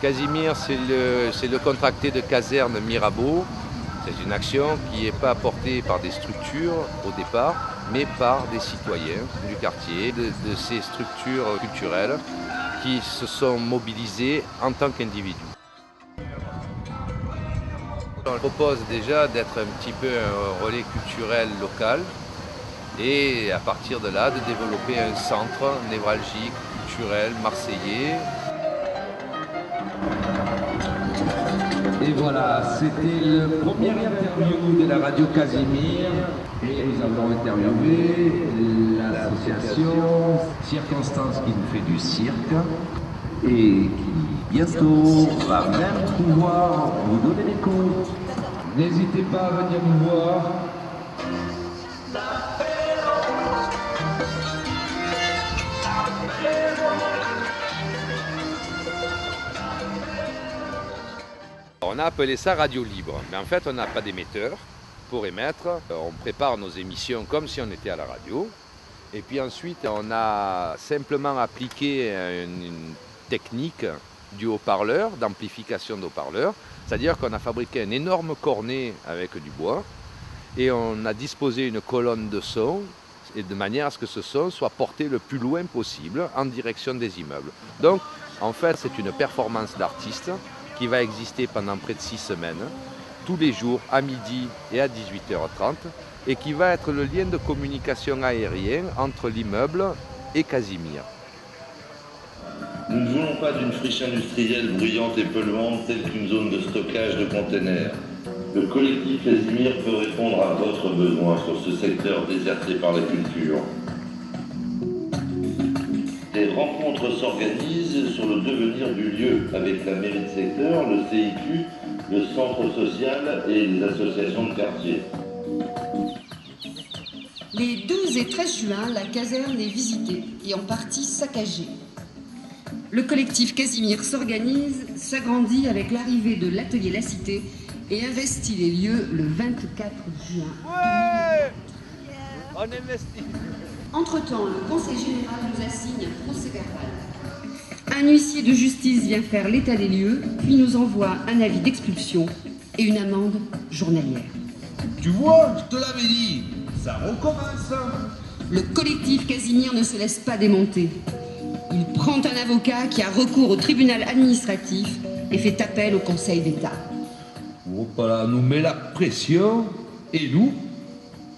Casimir, c'est le contracté de caserne Mirabeau. C'est une action qui n'est pas portée par des structures au départ, mais par des citoyens du quartier, de ces structures culturelles qui se sont mobilisées en tant qu'individus. On propose déjà d'être un petit peu un relais culturel local et à partir de là de développer un centre névralgique, culturel, marseillais. Et voilà, c'était le premier interview de la radio Casimir. Et nous avons interviewé l'association Circonstance qui nous fait du cirque et qui bientôt va même pouvoir vous donner des cours. N'hésitez pas à venir nous voir. On a appelé ça radio libre, mais en fait on n'a pas d'émetteur pour émettre. On prépare nos émissions comme si on était à la radio. Et puis ensuite on a simplement appliqué une technique du haut-parleur, d'amplification de haut-parleur. C'est-à-dire qu'on a fabriqué un énorme cornet avec du bois et on a disposé une colonne de son et de manière à ce que ce son soit porté le plus loin possible en direction des immeubles. Donc en fait c'est une performance d'artiste qui va exister pendant près de 6 semaines, tous les jours à midi et à 18h30, et qui va être le lien de communication aérien entre l'immeuble et Casimir. Nous ne voulons pas d'une friche industrielle bruyante et polluante telle qu'une zone de stockage de containers. Le collectif Casimir peut répondre à votre besoin sur ce secteur déserté par la culture. Des rencontres s'organisent sur le devenir du lieu avec la mairie de secteur, le CIQ, le centre social et les associations de quartier. Les 12 et 13 juin, la caserne est visitée et en partie saccagée. Le collectif Casimir s'organise, s'agrandit avec l'arrivée de l'atelier La Cité et investit les lieux le 24 juin. Ouais, on investit. Entre-temps, le Conseil général nous assigne un procès-verbal. Un huissier de justice vient faire l'état des lieux, puis nous envoie un avis d'expulsion et une amende journalière. Tu vois, je te l'avais dit, ça recommence. Le collectif Casimir ne se laisse pas démonter. Il prend un avocat qui a recours au tribunal administratif et fait appel au Conseil d'État. Voilà, nous met la pression et nous,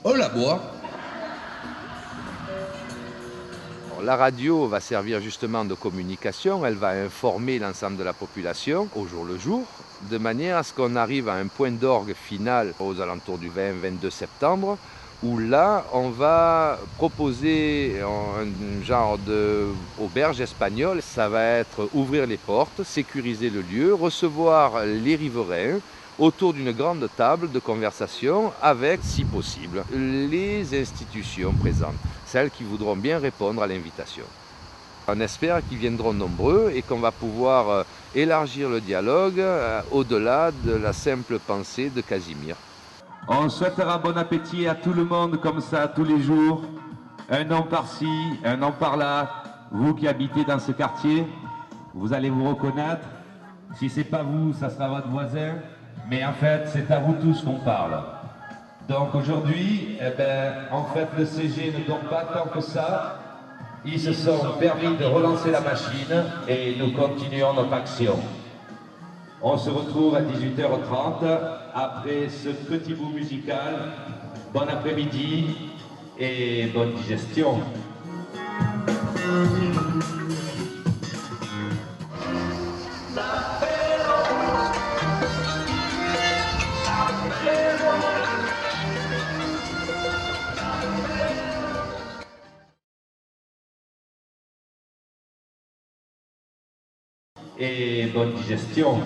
on la boit. La radio va servir justement de communication, elle va informer l'ensemble de la population au jour le jour, de manière à ce qu'on arrive à un point d'orgue final aux alentours du 20-22 septembre, où là on va proposer un genre d'auberge espagnole. Ça va être ouvrir les portes, sécuriser le lieu, recevoir les riverains autour d'une grande table de conversation avec, si possible, les institutions présentes, celles qui voudront bien répondre à l'invitation. On espère qu'ils viendront nombreux et qu'on va pouvoir élargir le dialogue au-delà de la simple pensée de Casimir. On souhaitera bon appétit à tout le monde comme ça tous les jours. Un an par-ci, un an par-là. Vous qui habitez dans ce quartier, vous allez vous reconnaître. Si ce n'est pas vous, ça sera votre voisin. Mais en fait, c'est à vous tous qu'on parle. Donc aujourd'hui, en fait, le CG ne dort pas tant que ça. Ils se sont permis de relancer la machine et nous continuons notre action. On se retrouve à 18h30 après ce petit bout musical. Bon après-midi et bonne digestion. Et bonne digestion.